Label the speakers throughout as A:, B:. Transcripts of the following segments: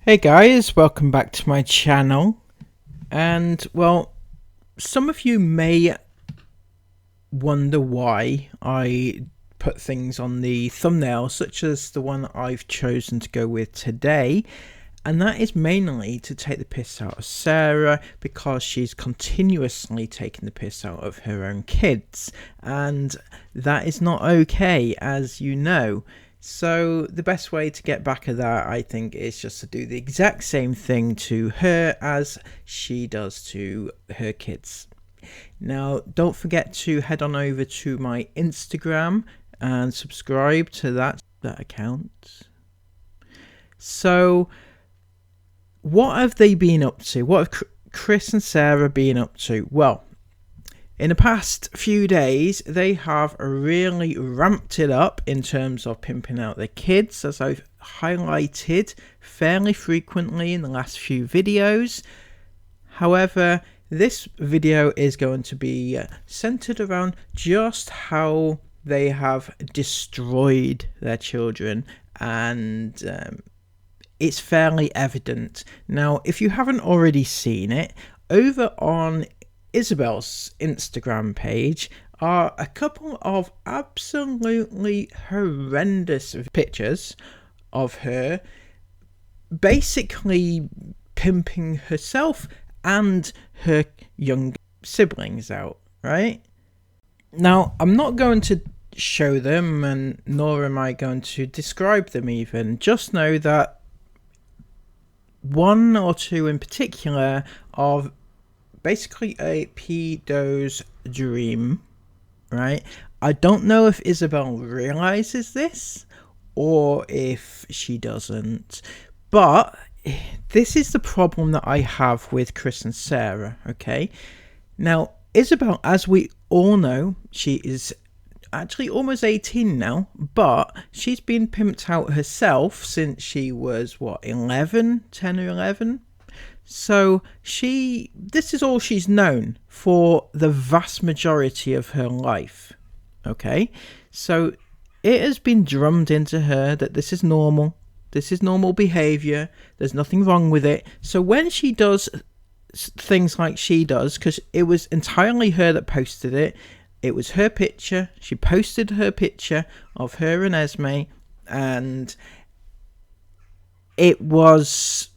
A: Hey guys, welcome back to my channel. And well, some of you may wonder why I put things on the thumbnail, such as the one I've chosen to go with today. And that is mainly to take the piss out of Sarah, because she's continuously taking the piss out of her own kids. And that is not okay, as you know. So the best way to get back at that, I think, is just to do the exact same thing to her as she does to her kids. Now, don't forget to head on over to my Instagram and subscribe to that account. So, what have they been up to? What have Chris and Sarah been up to? Well, in the past few days, they have really ramped it up in terms of pimping out their kids, as I've highlighted fairly frequently in the last few videos. However, this video is going to be centered around just how they have destroyed their children, and it's fairly evident. Now, if you haven't already seen it, over on Isabel's Instagram page are a couple of absolutely horrendous pictures of her basically pimping herself and her young siblings out, right? Now, I'm not going to show them, and nor am I going to describe them even. Just know that one or two in particular are basically a pedo's dream, right? I don't know if Isabel realizes this or if she doesn't, but this is the problem that I have with Chris and Sarah, okay? Now, Isabel, as we all know, she is actually almost 18 now, but she's been pimped out herself since she was, 10 or 11? So this is all she's known for the vast majority of her life, okay? So it has been drummed into her that this is normal. This is normal behavior. There's nothing wrong with it. So when she does things like she does, because it was entirely her that posted it, it was her picture. She posted her picture of her and Esme, and it was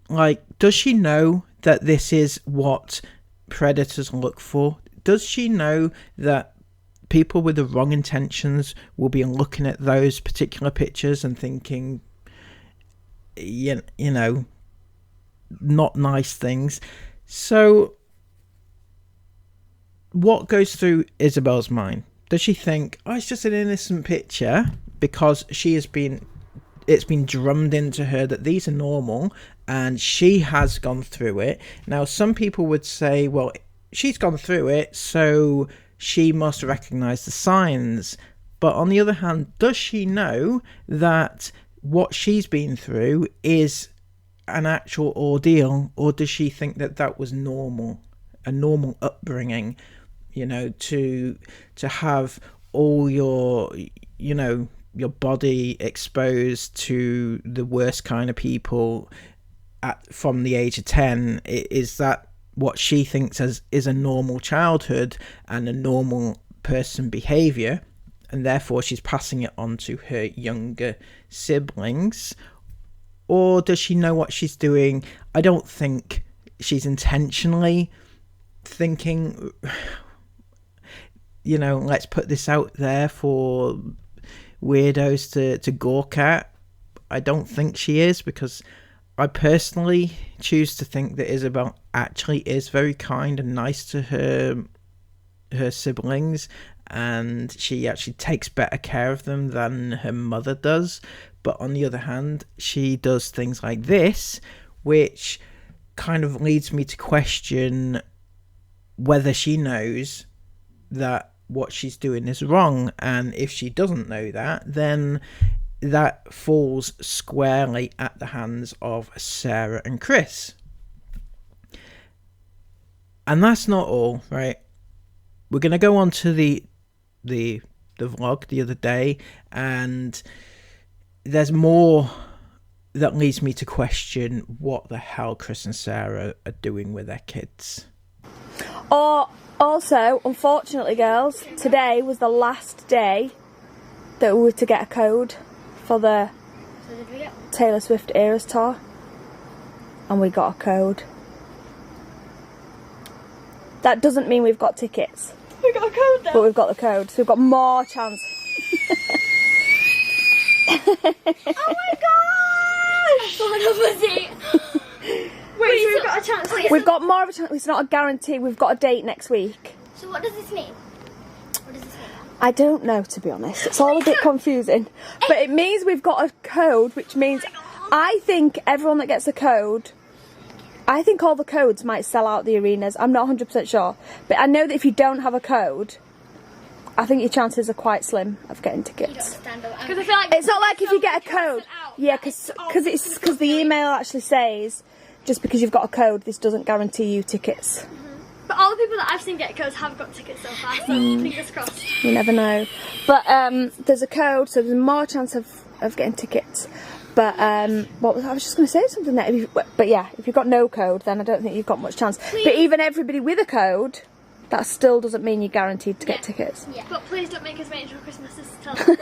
A: like, does she know that this is what predators look for? Does she know that people with the wrong intentions will be looking at those particular pictures and thinking, you know, not nice things? So what goes through Isabel's mind? Does she think, oh, it's just an innocent picture, because it's been drummed into her that these are normal and she has gone through it? Now, some people would say, well, she's gone through it, so she must recognize the signs. But on the other hand, does she know that what she's been through is an actual ordeal, or does she think that that was normal, a normal upbringing, you know, to have all your, you know, your body exposed to the worst kind of people from the age of 10? Is that what she thinks is a normal childhood and a normal person behavior, and therefore she's passing it on to her younger siblings? Or does she know what she's doing? I don't think she's intentionally thinking, you know, let's put this out there for weirdos to gawk at. I don't think she is, because I personally choose to think that Isabel actually is very kind and nice to her siblings, and she actually takes better care of them than her mother does. But on the other hand, she does things like this, which kind of leads me to question whether she knows that what she's doing is wrong. And if she doesn't know that, then that falls squarely at the hands of Sarah and Chris. And that's not all, right? We're going to go on to the vlog the other day, and there's more that leads me to question what the hell Chris and Sarah are doing with their kids.
B: Or also, unfortunately, girls, today was the last day that we were to get a code for the Taylor Swift Eras tour, and we got a code. That doesn't mean we've got tickets.
C: We got a code though.
B: But we've got the code, so we've got more chance.
C: Oh my gosh! What was it? Wait, so we've got a chance.
B: We've got more of a chance. It's not a guarantee. We've got a date next week.
C: So what does this mean? What does this mean?
B: I don't know, to be honest. It's all a bit confusing. But it means we've got a code, which means I think everyone that gets a code, I think all the codes might sell out the arenas. I'm not 100% sure. But I know that if you don't have a code, I think your chances are quite slim of getting tickets.
C: Because I feel like
B: It's not like if you get a code. Yeah, because the email actually says, just because you've got a code, this doesn't guarantee you tickets.
C: But all the people that I've seen get codes have got tickets so far, so fingers crossed.
B: You never know. But there's a code, so there's more chance of getting tickets. But I was just going to say something there. But yeah, if you've got no code, then I don't think you've got much chance.
C: Please.
B: But even everybody with a code, that still doesn't mean you're guaranteed to get tickets.
C: Yeah. But please don't make us wait until Christmas to tell them.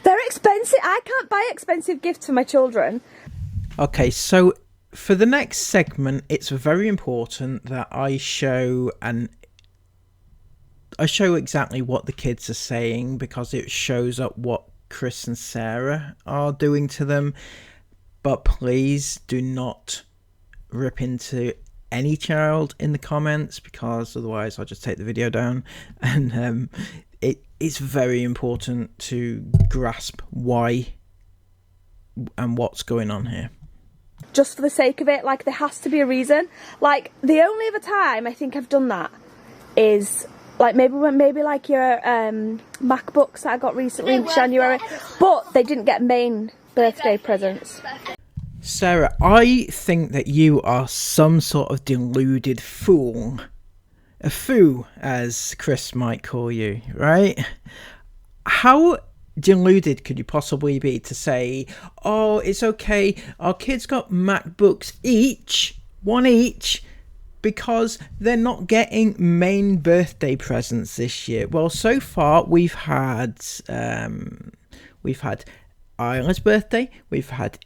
B: They're expensive. I can't buy expensive gifts for my children.
A: Okay, so for the next segment, it's very important that I show exactly what the kids are saying, because it shows up what Chris and Sarah are doing to them. But please do not rip into any child in the comments, because otherwise I'll just take the video down. And it's very important to grasp why and what's going on here.
B: Just for the sake of it, like, there has to be a reason. Like, the only other time I think I've done that is like maybe like your MacBooks that I got recently in January, but they didn't get main birthday presents.
A: Sarah, I think that you are some sort of deluded fool. A foo, as Chris might call you, right? How deluded could you possibly be to say, oh, it's okay, our kids got MacBooks one each, because they're not getting main birthday presents this year? Well, so far we've had Isla's birthday, we've had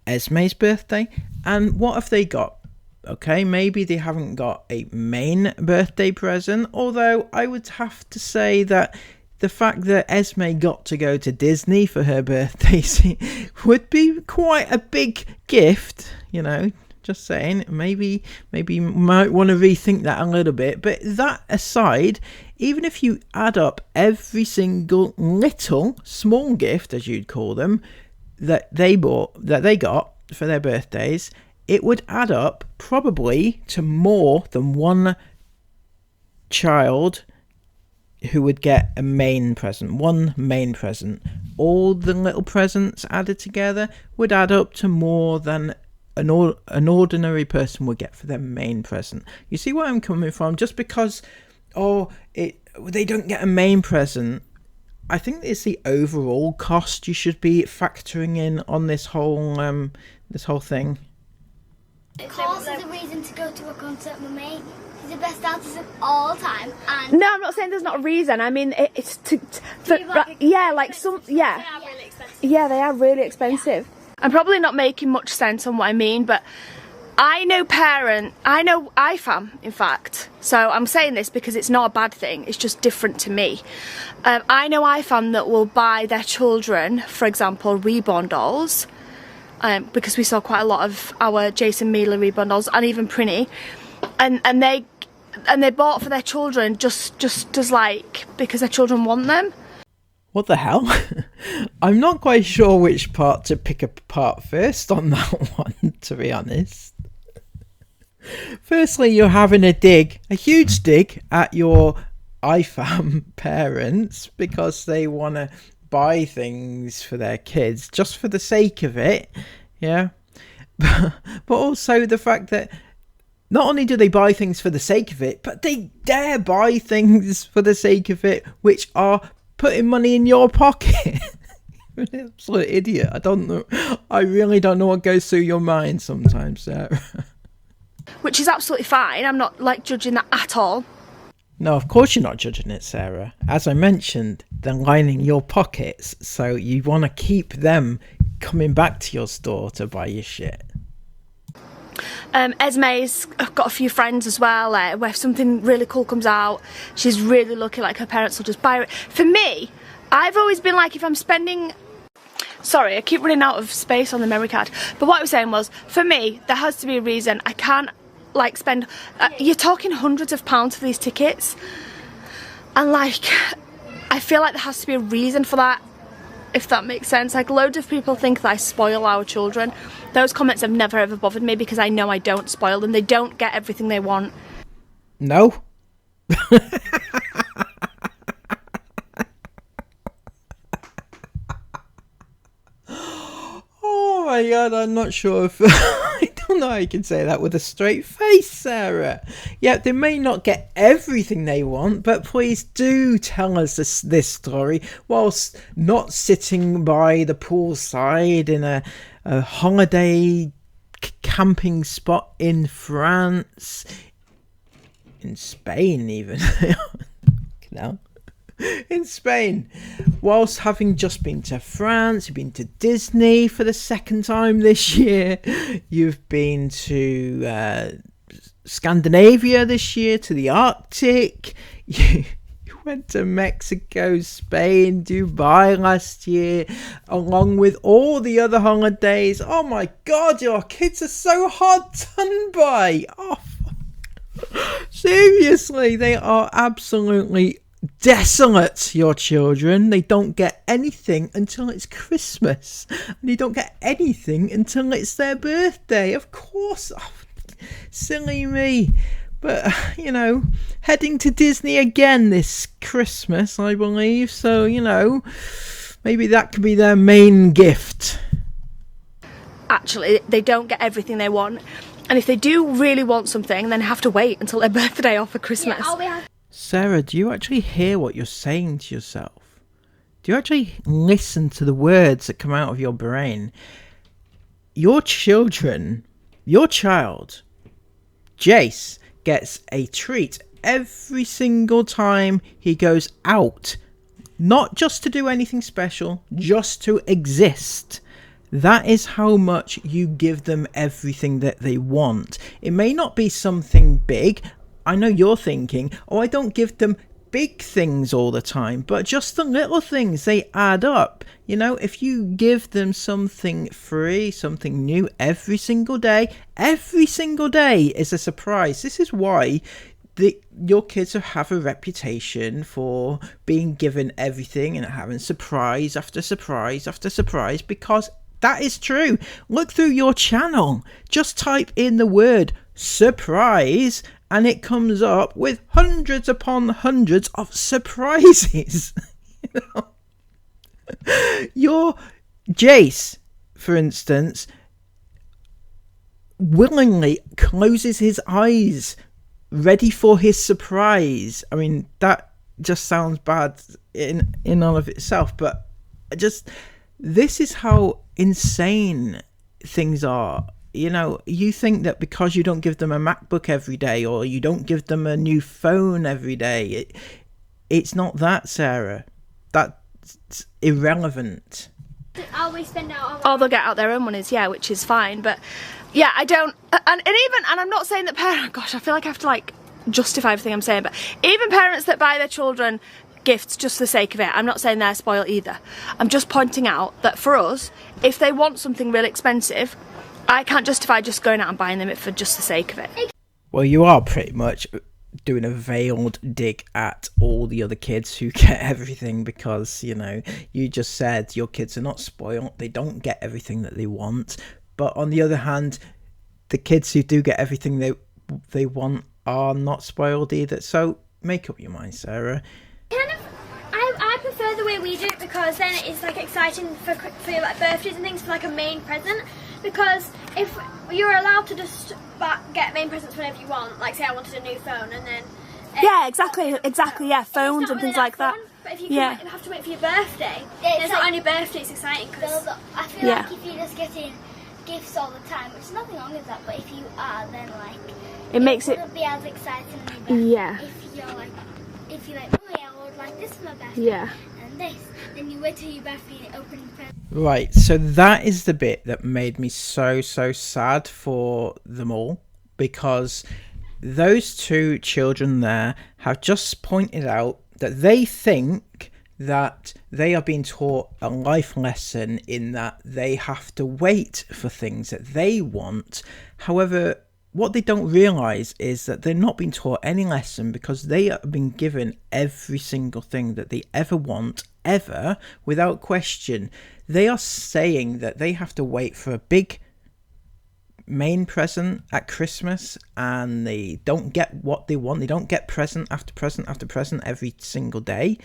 A: Esme's birthday, and what have they got? Okay, maybe they haven't got a main birthday present, although I would have to say that the fact that Esme got to go to Disney for her birthday would be quite a big gift, you know. Just saying, maybe you might want to rethink that a little bit. But that aside, even if you add up every single little small gift, as you'd call them, that they got for their birthdays, it would add up probably to more than one child who would get a main present, one main present. All the little presents added together would add up to more than an ordinary person would get for their main present. You see where I'm coming from? Just because they don't get a main present, I think it's the overall cost you should be factoring in on this whole thing.
D: Of course, there's a reason to go to a concert with me. She's the best artist of all time. And
B: No, I'm not saying there's not a reason. I mean, it's
C: They are really expensive.
B: Yeah, they are really expensive. I'm probably not making much sense on what I mean, but I know IFAM, in fact. So I'm saying this because it's not a bad thing, it's just different to me. I know IFAM that will buy their children, for example, reborn dolls, because we saw quite a lot of our Jason Mila reborn dolls, and even Prinny, and they bought for their children just as like, because their children want them.
A: What the hell? I'm not quite sure which part to pick apart first on that one, to be honest. Firstly, you're having a huge dig at your IFAM parents because they want to buy things for their kids just for the sake of it, yeah? But also the fact that not only do they buy things for the sake of it, but they dare buy things for the sake of it, which are putting money in your pocket. You're an absolute idiot. I don't know. I really don't know what goes through your mind sometimes, Sarah.
B: Which is absolutely fine. I'm not like judging that at all.
A: No, of course you're not judging it, Sarah. As I mentioned, they're lining your pockets, so you want to keep them coming back to your store to buy your shit.
B: Esme's got a few friends as well, where if something really cool comes out, she's really lucky, like her parents will just buy it. For me, I've always been like, if I'm spending... Sorry, I keep running out of space on the memory card. But what I was saying was, for me, there has to be a reason. I can't, like, spend... you're talking hundreds of pounds for these tickets. And, like, I feel like there has to be a reason for that, if that makes sense. Like, loads of people think that I spoil our children. Those comments have never ever bothered me because I know I don't spoil them. They don't get everything they want.
A: No. Oh my god, I'm not sure if... I don't know how you can say that with a straight face, Sarah. Yeah, they may not get everything they want, but please do tell us this story whilst not sitting by the poolside in a holiday camping spot in France, in Spain even. No. In Spain, whilst having just been to France, you've been to Disney for the second time this year, you've been to Scandinavia this year, to the Arctic, you went to Mexico, Spain, Dubai last year, along with all the other holidays. Oh my god, your kids are so hard done by. Oh, seriously, they are absolutely desolate, your children. They don't get anything until it's Christmas, and they don't get anything until it's their birthday. Of course. Oh, silly me. But, you know, heading to Disney again this Christmas, I believe. So, you know, maybe that could be their main gift.
B: Actually, they don't get everything they want. And if they do really want something, then have to wait until their birthday or for Christmas.
D: Yeah,
A: Sarah, do you actually hear what you're saying to yourself? Do you actually listen to the words that come out of your brain? Your children, your child, Jace, gets a treat every single time he goes out. Not just to do anything special, just to exist. That is how much you give them everything that they want. It may not be something big. I know you're thinking, oh, I don't give them big things all the time, but just the little things, they add up. You know, if you give them something free, something new every single day is a surprise. This is why your kids have a reputation for being given everything and having surprise after surprise after surprise, because that is true. Look through your channel. Just type in the word surprise and it comes up with hundreds upon hundreds of surprises. You know? Your Jace, for instance, willingly closes his eyes, ready for his surprise. I mean, that just sounds bad in all of itself, but this is how insane things are. You know, you think that because you don't give them a MacBook every day, or you don't give them a new phone every day, it's not that, Sarah. That's irrelevant.
D: Always spend out.
B: Or they'll get out their own monies, yeah, which is fine. But yeah, I don't, and I'm not saying that parents. Gosh, I feel like I have to like justify everything I'm saying. But even parents that buy their children gifts just for the sake of it, I'm not saying they're spoiled either. I'm just pointing out that for us, if they want something really expensive, I can't justify just going out and buying them it for just the sake of it.
A: Well, you are pretty much doing a veiled dig at all the other kids who get everything, because, you know, you just said your kids are not spoiled, they don't get everything that they want. But on the other hand, the kids who do get everything they want are not spoiled either. So make up your mind, Sarah.
C: I prefer the way we do it, because then it's like exciting for like birthdays and things, for like a main present. Because if you're allowed to just get main presents whenever you want, like say I wanted a new phone, and then
B: Yeah, exactly, yeah, phones and things like that.
C: But if you have to wait for your birthday, it's not on your birthday, it's exciting.
D: I feel like if you're just getting gifts all the time, which is nothing wrong with that, but if you are, then like
B: it makes it
D: wouldn't be as exciting as your birthday. If you're like, oh yeah, I would like this for my birthday, and this, then you wait till your birthday and open your present.
A: Right, so that is the bit that made me so sad for them all, because those two children there have just pointed out that they think that they are being taught a life lesson in that they have to wait for things that they want. However, what they don't realise is that they're not being taught any lesson, because they have been given every single thing that they ever want, ever, without question. They are saying that they have to wait for a big main present at Christmas, and they don't get what they want. They don't get present after present after present every single day.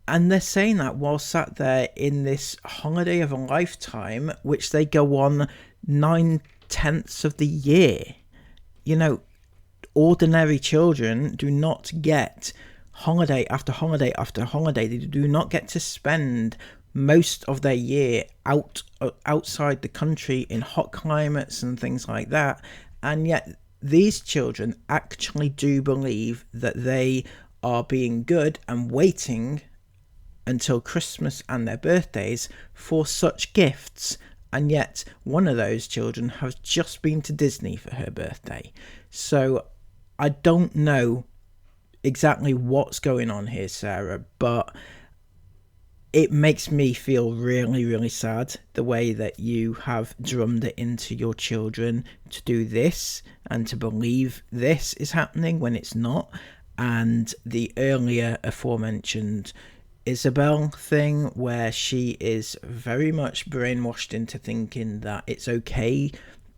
A: And they're saying that while sat there in this holiday of a lifetime, which they go on 9/10 of the year. You know, ordinary children do not get holiday after holiday after holiday. They do not get to spend most of their year outside the country in hot climates and things like that. And yet these children actually do believe that they are being good and waiting until Christmas and their birthdays for such gifts. And yet one of those children has just been to Disney for her birthday. So I don't know exactly what's going on here, Sarah, but it makes me feel really sad the way that you have drummed it into your children to do this and to believe this is happening when it's not. And the earlier aforementioned Isabel thing, where she is very much brainwashed into thinking that it's okay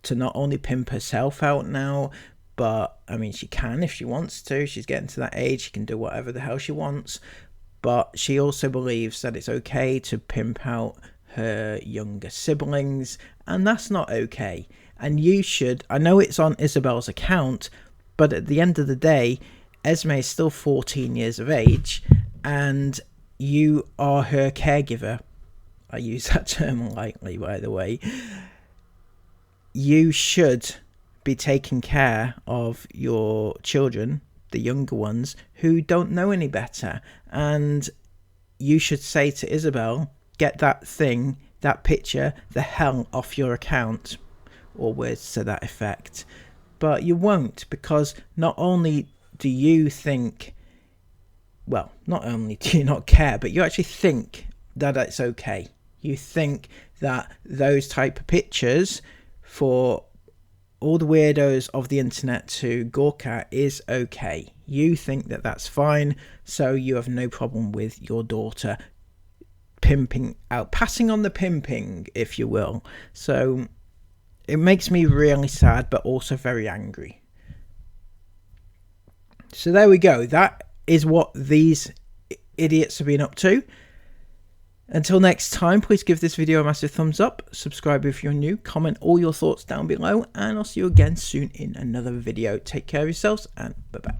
A: to not only pimp herself out now, but I mean, she can if she wants to. She's getting to that age, she can do whatever the hell she wants. But she also believes that it's okay to pimp out her younger siblings, and that's not okay. And you should, I know it's on Isabel's account, but at the end of the day, Esme is still 14 years of age, and you are her caregiver. I use that term lightly, by the way. You should be taking care of your children, the younger ones, who don't know any better. And you should say to Isabel, get that thing, that picture, the hell off your account, or words to that effect. But you won't, because not only do you think, well, not only do you not care, but you actually think that it's okay. You think that those type of pictures for all the weirdos of the internet to gawk at is okay. You think that that's fine, so you have no problem with your daughter pimping out, passing on the pimping, if you will. So it makes me really sad, but also very angry. So there we go. That is what these idiots have been up to. Until next time, please give this video a massive thumbs up, subscribe if you're new, comment all your thoughts down below, and I'll see you again soon in another video. Take care of yourselves, and bye-bye.